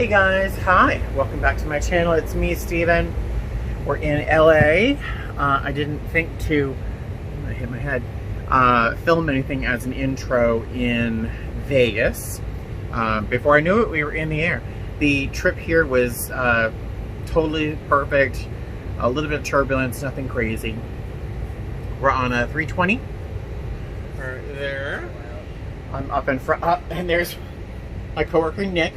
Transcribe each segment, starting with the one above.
Hey guys, hi, welcome back to my channel. It's me, Steven. We're in LA. I didn't think to, I'm gonna hit my head, film anything as an intro in Vegas. Before I knew it, we were in the air. The trip here was totally perfect. A little bit of turbulence, nothing crazy. We're on a 320. Right there. I'm up in front, and there's my coworker Nick.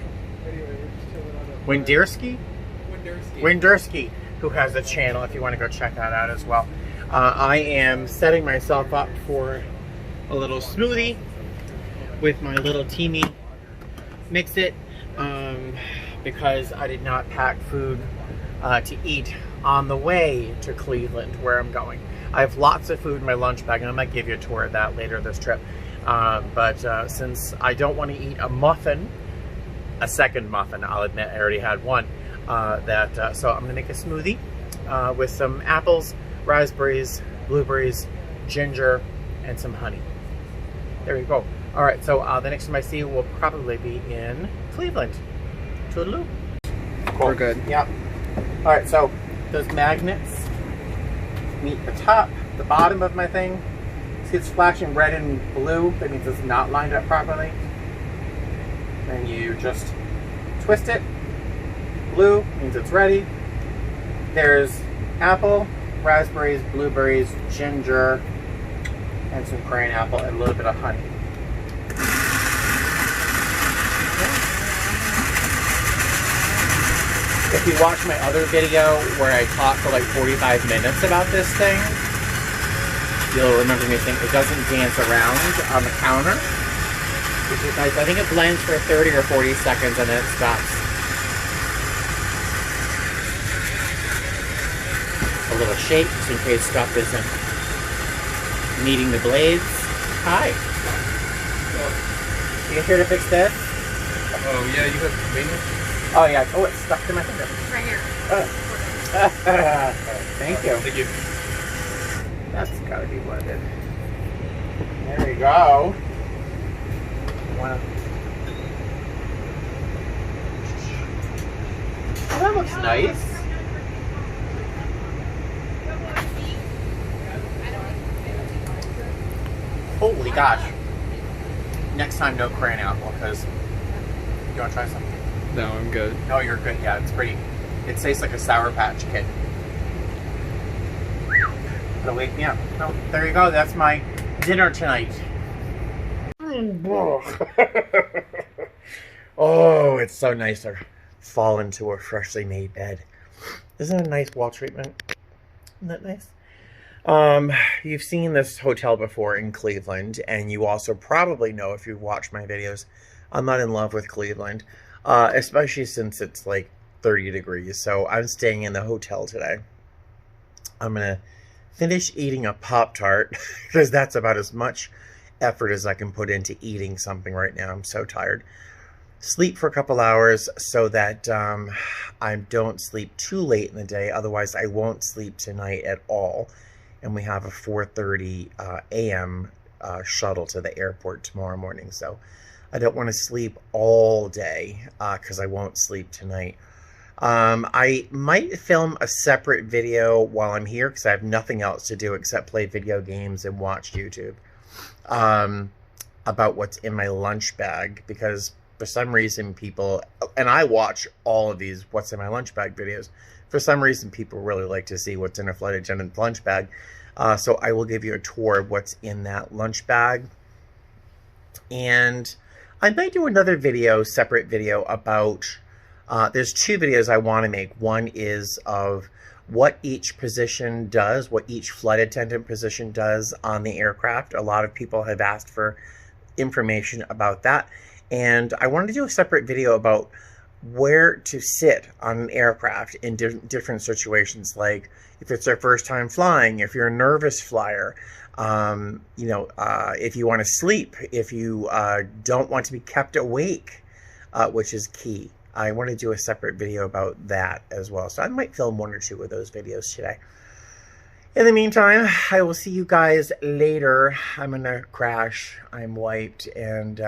Winderski, who has a channel if you want to go check that out as well. I am setting myself up for a little smoothie with my little teamy mix it because I did not pack food to eat on the way to Cleveland where I'm going. I have lots of food in my lunch bag and I might give you a tour of that later this trip. But since I don't want to eat a second muffin, I'll admit I already had one, so I'm gonna make a smoothie with some apples, raspberries, blueberries, ginger, and some honey. There you go. All right, so the next time I see you will probably be in Cleveland. Toodaloo. Cool. We're good. Yeah. All right, so those magnets meet the top, the bottom of my thing. See it's flashing red and blue, that means it's not lined up properly. And you just twist it. Blue means it's ready. There's apple, raspberries, blueberries, ginger, and some crayon apple, and a little bit of honey. If you watch my other video where I talk for like 45 minutes about this thing, you'll remember me saying it doesn't dance around on the counter. Which is nice. I think it blends for 30 or 40 seconds and then it stops. A little shake just in case stuff isn't meeting the blades. Hi. You here to fix this? Oh yeah, you have maintenance? Oh yeah. Oh, it's stuck to my finger. Right here. Thank you. Thank you. That's gotta be what it is. There you go. Wow. Oh, that looks nice. Holy gosh. Next time, no crayon apple, because you want to try something? No, I'm good. No, you're good. Yeah, it's pretty. It tastes like a Sour Patch Kid. It'll wake me up. Oh, there you go. That's my dinner tonight. Oh, it's so nice to fall into a freshly made bed. Isn't it a nice wall treatment? Isn't that nice? You've seen this hotel before in Cleveland, and you also probably know if you've watched my videos, I'm not in love with Cleveland, especially since it's like 30 degrees. So I'm staying in the hotel today. I'm gonna finish eating a Pop-Tart because that's about as much effort as I can put into eating something right now. I'm so tired. Sleep for a couple hours so that I don't sleep too late in the day. Otherwise, I won't sleep tonight at all. And we have a 4:30 a.m. Shuttle to the airport tomorrow morning. So I don't want to sleep all day because I won't sleep tonight. I might film a separate video while I'm here because I have nothing else to do except play video games and watch YouTube. About what's in my lunch bag, because for some reason people, and I watch all of these what's in my lunch bag videos, for some reason people really like to see what's in a flight attendant's lunch bag. So I will give you a tour of what's in that lunch bag. And I might do another video, separate video about, there's two videos I want to make. One is of what each position does, what each flight attendant position does on the aircraft. A lot of people have asked for information about that. And I wanted to do a separate video about where to sit on an aircraft in different situations, like if it's their first time flying, if you're a nervous flyer, if you want to sleep, if you don't want to be kept awake, which is key. I want to do a separate video about that as well. So I might film one or two of those videos today. In the meantime, I will see you guys later. I'm going to crash. I'm wiped and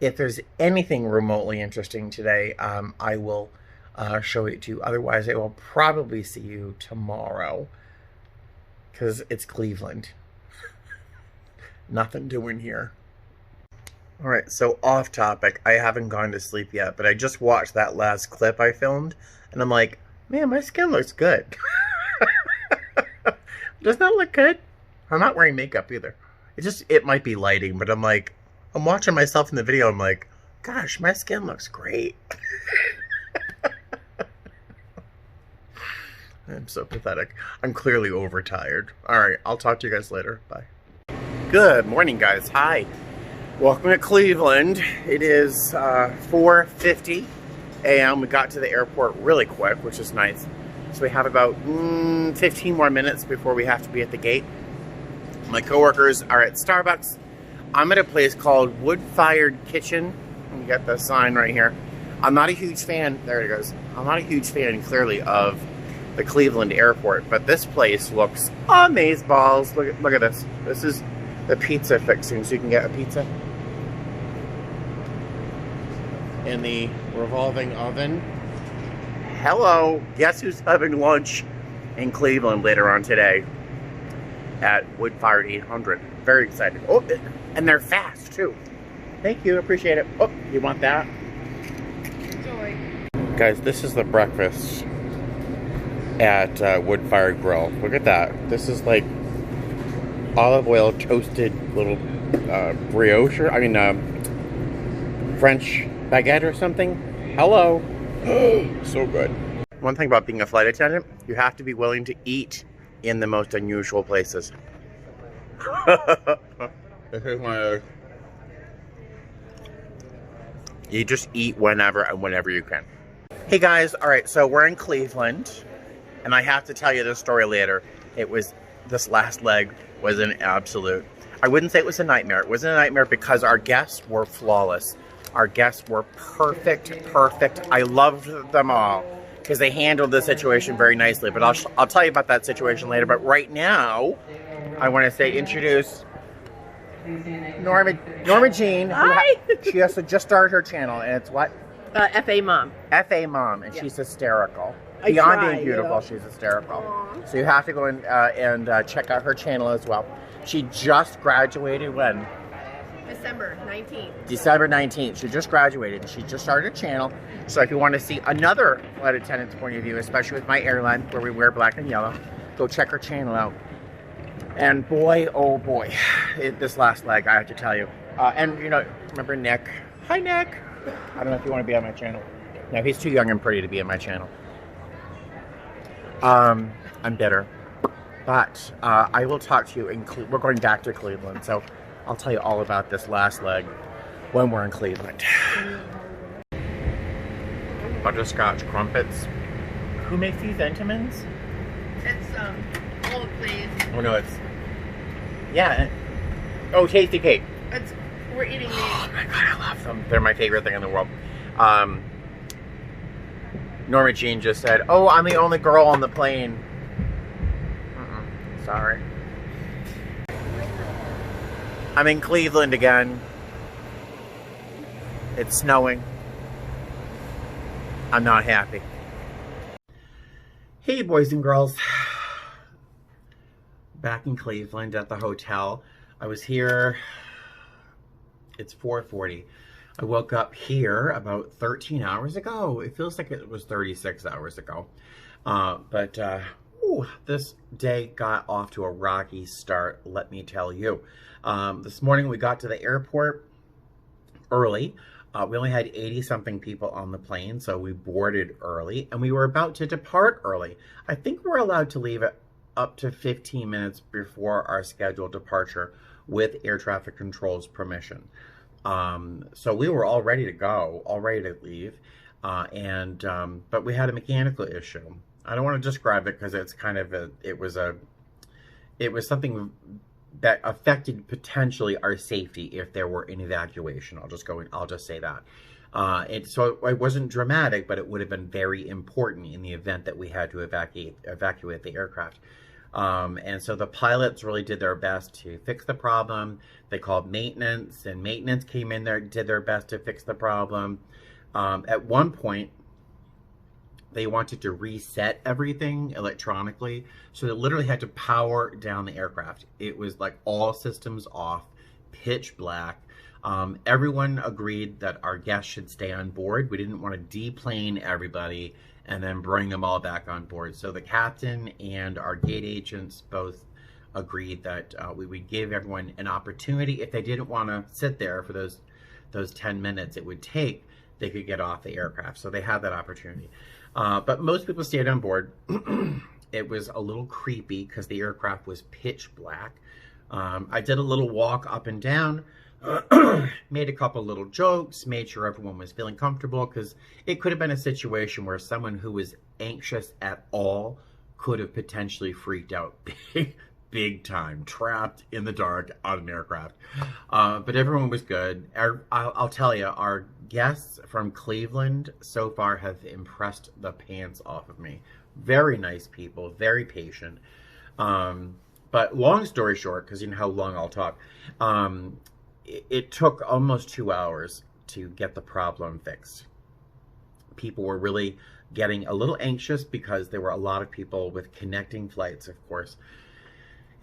if there's anything remotely interesting today, I will show it to you. Otherwise, I will probably see you tomorrow because it's Cleveland. Nothing doing here. All right, so off topic. I haven't gone to sleep yet, but I just watched that last clip I filmed, and I'm like, man, my skin looks good. Does that look good? I'm not wearing makeup either. It might be lighting, but I'm watching myself in the video. I'm like, gosh, my skin looks great. I'm so pathetic. I'm clearly overtired. All right, I'll talk to you guys later. Bye. Good morning, guys. Hi. Welcome to Cleveland. It is 4:50 a.m. We got to the airport really quick, which is nice. So we have about 15 more minutes before we have to be at the gate. My coworkers are at Starbucks. I'm at a place called Wood Fired Kitchen. You got the sign right here. I'm not a huge fan. There it goes. I'm not a huge fan, clearly, of the Cleveland airport, but this place looks amazeballs. Look at this. This is the pizza fixing, so you can get a pizza in the revolving oven. Hello, guess who's having lunch in Cleveland later on today at Wood Fired 800. Very excited. Oh, and they're fast too. Thank you, appreciate it. Oh, you want that? Enjoy. Guys, this is the breakfast at Wood Fired Grill. Look at that. This is like olive oil toasted little brioche, French baguette or something. Hello. So good. One thing about being a flight attendant, you have to be willing to eat in the most unusual places. This is one of those. You just eat whenever and whenever you can. Hey guys, all right, so we're in Cleveland, and I have to tell you this story later. This last leg was an absolute, I wouldn't say it was a nightmare. It wasn't a nightmare because our guests were flawless. Our guests were perfect. I loved them all because they handled the situation very nicely. But I'll tell you about that situation later. But right now, I want to introduce Norma Jean. Hi. She has just started her channel, and it's what? FA Mom. FA Mom, and she's hysterical. I Beyond try, being beautiful, she's hysterical. Aww. So you have to go and check out her channel as well. She just graduated when? December 19th. December 19th. She just graduated and she just started a channel. So if you want to see another flight attendant's point of view, especially with my airline where we wear black and yellow, go check her channel out. And boy, oh boy, this last leg, I have to tell you. And you know, remember Nick? Hi Nick. I don't know if you want to be on my channel. No, he's too young and pretty to be on my channel. I'm bitter. But I will talk to you we're going back to Cleveland, so I'll tell you all about this last leg when we're in Cleveland. Butterscotch crumpets. Who makes these Entenmann's? It's Old Please. Oh no, it's oh, Tasty Cake. We're eating these. Oh my god, I love them. They're my favorite thing in the world. Norma Jean just said, "Oh, I'm the only girl on the plane." Sorry. I'm in Cleveland again. It's snowing. I'm not happy. Hey boys and girls. Back in Cleveland at the hotel. I was here, it's 4:40. I woke up here about 13 hours ago. It feels like it was 36 hours ago. This day got off to a rocky start, let me tell you. This morning we got to the airport early. We only had 80-something people on the plane, so we boarded early, and we were about to depart early. I think we're allowed to leave it up to 15 minutes before our scheduled departure with air traffic control's permission. So we were all ready to go, all ready to leave, but we had a mechanical issue. I don't want to describe it because it's kind of it was something that affected potentially our safety if there were an evacuation. I'll just say that. So it wasn't dramatic, but it would have been very important in the event that we had to evacuate the aircraft. And so the pilots really did their best to fix the problem. They called maintenance, and maintenance came in there, did their best to fix the problem. At one point, they wanted to reset everything electronically, so they literally had to power down the aircraft. It was like all systems off, pitch black. Everyone agreed that our guests should stay on board. We didn't want to deplane everybody and then bring them all back on board. So the captain and our gate agents both agreed that we would give everyone an opportunity. If they didn't want to sit there for those 10 minutes it would take, they could get off the aircraft. So they had that opportunity. But most people stayed on board. It was a little creepy because the aircraft was pitch black. I did a little walk up and down, made a couple little jokes, made sure everyone was feeling comfortable, because it could have been a situation where someone who was anxious at all could have potentially freaked out big time, trapped in the dark on an aircraft. But everyone was good. I'll tell you, our guests from Cleveland so far have impressed the pants off of me. Very nice people, very patient. But long story short, because you know how long I'll talk, it took almost 2 hours to get the problem fixed. People were really getting a little anxious because there were a lot of people with connecting flights, of course.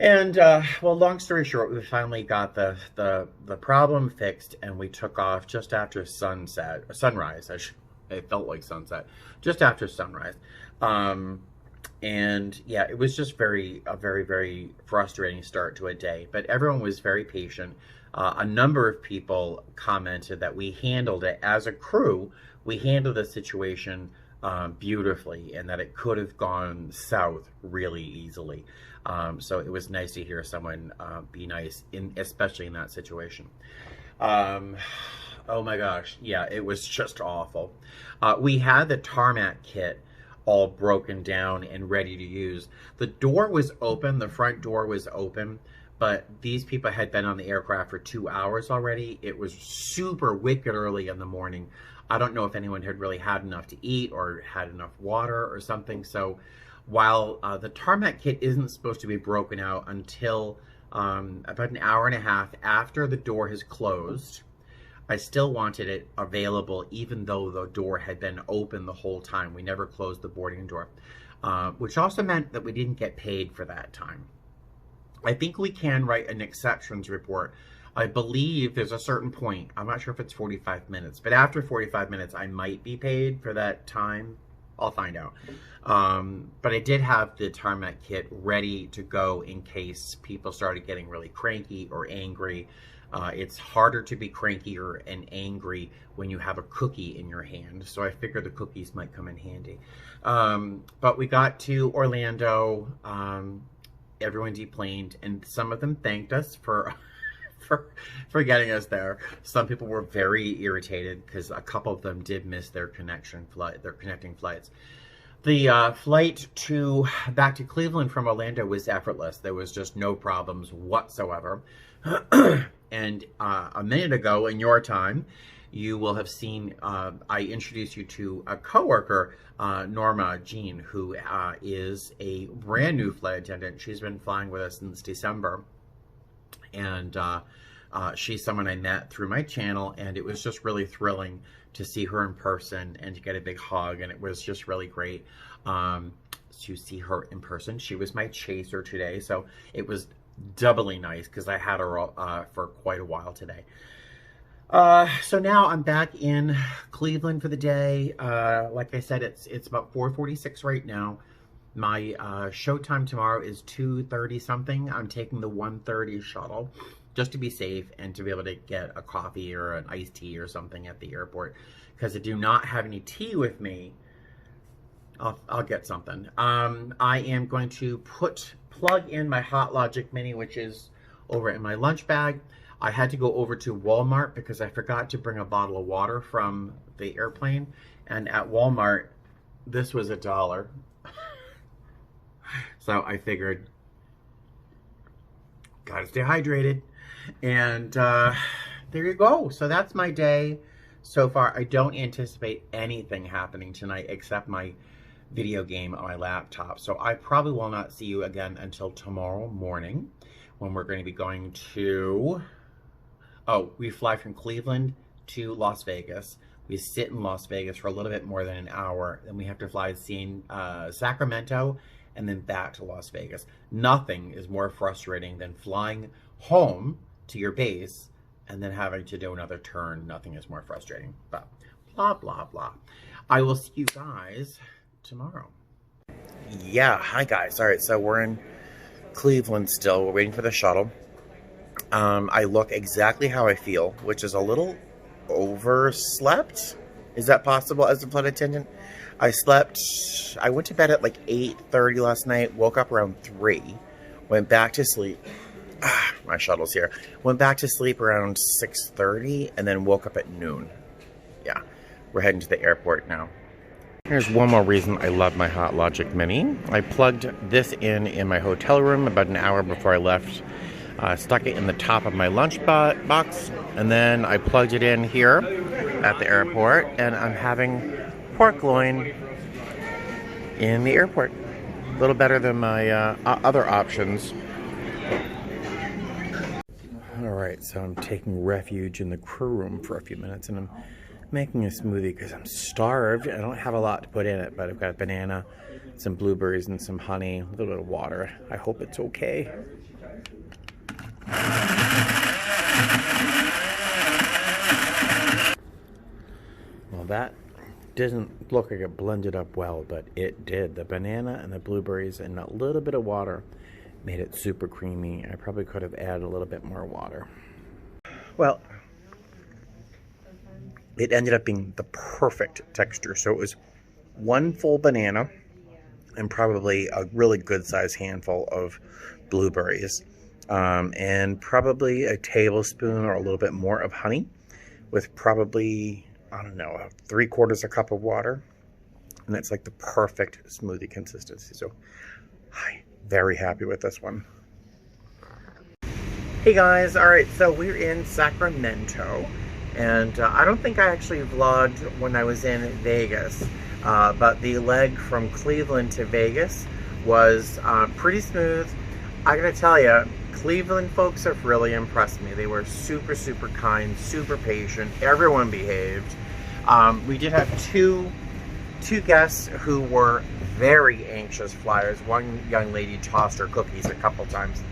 And, well, long story short, we finally got the problem fixed, and we took off just after sunrise. It felt like sunset, just after sunrise. And yeah, it was just a very, very frustrating start to a day, but everyone was very patient. A number of people commented that we handled it as a crew. We handled the situation beautifully, and that it could have gone south really easily. So it was nice to hear someone be nice, especially in that situation. Oh my gosh, yeah, it was just awful. We had the tarmac kit all broken down and ready to use. The door was open, the front door was open, but these people had been on the aircraft for 2 hours already. It was super wicked early in the morning. I don't know if anyone had really had enough to eat or had enough water or something. So while the tarmac kit isn't supposed to be broken out until about an hour and a half after the door has closed, I still wanted it available even though the door had been open the whole time. We never closed the boarding door, which also meant that we didn't get paid for that time. I think we can write an exceptions report. I believe there's a certain point, I'm not sure if it's 45 minutes, but after 45 minutes I might be paid for that time. I'll find out. But I did have the tarmac kit ready to go in case people started getting really cranky or angry. It's harder to be crankier and angry when you have a cookie in your hand. So I figured the cookies might come in handy. But we got to Orlando. Everyone deplaned, and some of them thanked us for getting us there. Some people were very irritated because a couple of them did miss their connecting flights. The flight back to Cleveland from Orlando was effortless. There was just no problems whatsoever. And a minute ago in your time, you will have seen I introduced you to a coworker, Norma Jean, who is a brand new flight attendant. She's been flying with us since December. And she's someone I met through my channel, and it was just really thrilling to see her in person and to get a big hug, and it was just really great to see her in person. She was my chaser today, so it was doubly nice because I had her for quite a while today. So now I'm back in Cleveland for the day. Like I said, it's about 4:46 right now. My show time tomorrow is 2:30 something. I'm taking the 1:30 shuttle just to be safe and to be able to get a coffee or an iced tea or something at the airport, because I do not have any tea with me. I'll get something. I am going to plug in my Hot Logic Mini, which is over in my lunch bag. I had to go over to Walmart because I forgot to bring a bottle of water from the airplane, and at Walmart this was $1. So I figured, gotta stay hydrated. And there you go. So that's my day so far. I don't anticipate anything happening tonight except my video game on my laptop. So I probably will not see you again until tomorrow morning when we're going to be going to, we fly from Cleveland to Las Vegas. We sit in Las Vegas for a little bit more than an hour. Then we have to fly to Sacramento and then back to Las Vegas. Nothing is more frustrating than flying home to your base and then having to do another turn. Nothing is more frustrating, but blah, blah, blah. I will see you guys tomorrow. Yeah, hi guys. All right, so we're in Cleveland still. We're waiting for the shuttle. I look exactly how I feel, which is a little overslept. Is that possible as a flight attendant? I went to bed at like 8:30 last night, woke up around 3, went back to sleep. My shuttle's here. Went back to sleep around 6:30 and then woke up at noon. Yeah, we're heading to the airport now. Here's one more reason I love my HotLogic Mini. I plugged this in my hotel room about an hour before I left. Stuck it in the top of my lunch box, and then I plugged it in here at the airport, and I'm having pork loin in the airport. A little better than my other options. Alright, so I'm taking refuge in the crew room for a few minutes, and I'm making a smoothie because I'm starved. I don't have a lot to put in it, but I've got a banana, some blueberries, and some honey, a little bit of water. I hope it's okay. Well, that doesn't look like it blended up well, but it did. The banana and the blueberries and a little bit of water made it super creamy. I probably could have added a little bit more water. Well, it ended up being the perfect texture. So it was one full banana and probably a really good sized handful of blueberries. And probably a tablespoon or a little bit more of honey with probably, I don't know, 3/4 cup of water. And it's like the perfect smoothie consistency. So I'm very happy with this one. Hey guys, all right, so we're in Sacramento. And I don't think I actually vlogged when I was in Vegas. But the leg from Cleveland to Vegas was pretty smooth. I gotta tell you, Cleveland folks have really impressed me. They were super, super kind, super patient. Everyone behaved. We did have two guests who were very anxious flyers. One young lady tossed her cookies a couple times.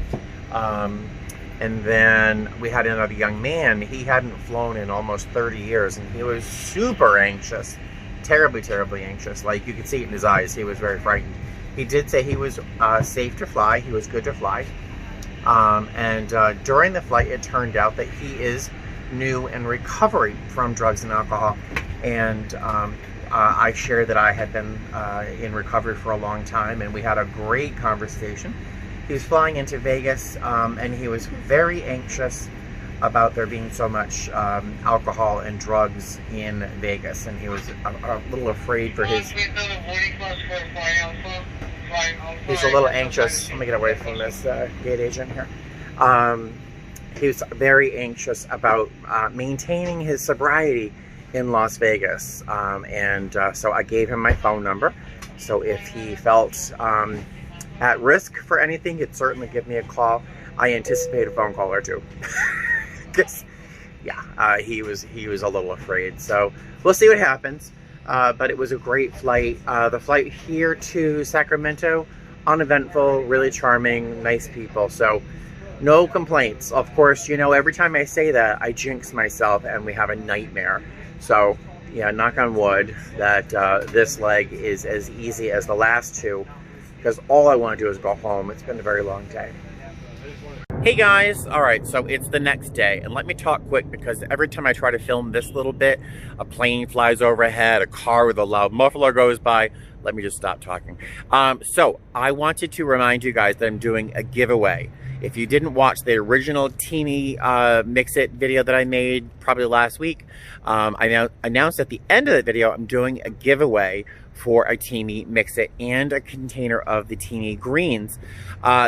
And then we had another young man. He hadn't flown in almost 30 years, and he was super anxious. Terribly, terribly anxious. Like, you could see it in his eyes. He was very frightened. He did say he was safe to fly. He was good to fly. During the flight, it turned out that he is new in recovery from drugs and alcohol. And I shared that I had been in recovery for a long time, and we had a great conversation. He was flying into Vegas, and he was very anxious about there being so much alcohol and drugs in Vegas, and he was a little afraid for his... He's a little anxious. Let me get away from this gate agent here. He was very anxious about maintaining his sobriety in Las Vegas, so I gave him my phone number. So if he felt at risk for anything, he'd certainly give me a call. I anticipate a phone call or two. Because, yeah, he was a little afraid. So we'll see what happens. But it was a great flight. The flight here to Sacramento, uneventful, really charming, nice people. So no complaints. Of course, you know, every time I say that, I jinx myself and we have a nightmare. So, yeah, knock on wood that this leg is as easy as the last two, because all I want to do is go home. It's been a very long day. Hey guys, all right, so it's the next day, and let me talk quick because every time I try to film this little bit, a plane flies overhead, a car with a loud muffler goes by. Let me just stop talking. So I wanted to remind you guys that I'm doing a giveaway. If you didn't watch the original Teeny Mix-It video that I made probably last week, I announced at the end of the video I'm doing a giveaway for a Teeny Mix-It and a container of the Teeny Greens.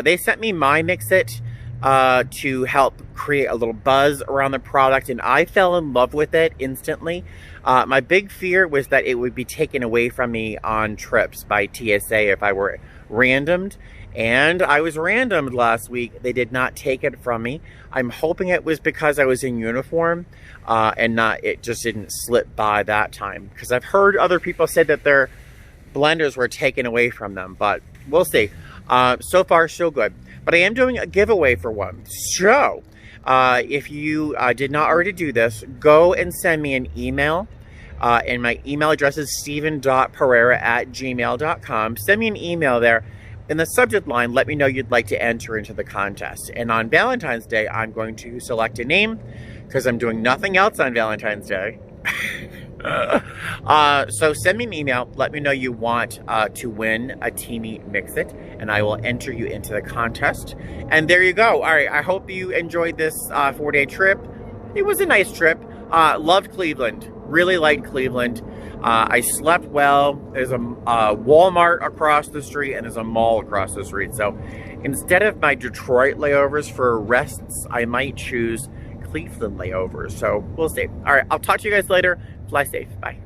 They sent me my Mix-It to help create a little buzz around the product, and I fell in love with it instantly. My big fear was that it would be taken away from me on trips by TSA if I were randomed. And I was randomed last week. They did not take it from me. I'm hoping it was because I was in uniform and not it just didn't slip by that time. Because I've heard other people say that their blenders were taken away from them, but we'll see. So far, so good. But I am doing a giveaway for one. So if you did not already do this, go and send me an email. And my email address is steven.pereira@gmail.com. Send me an email there. In the subject line, let me know you'd like to enter into the contest. And on Valentine's Day, I'm going to select a name because I'm doing nothing else on Valentine's Day. So send me an email. Let me know you want to win a Teami Mix-It, and I will enter you into the contest. And there you go. All right. I hope you enjoyed this 4-day trip. It was a nice trip. Loved Cleveland. Really liked Cleveland. I slept well. There's a Walmart across the street and there's a mall across the street. So instead of my Detroit layovers for rests, I might choose Cleveland layovers. So we'll see. All right, I'll talk to you guys later. Fly safe. Bye.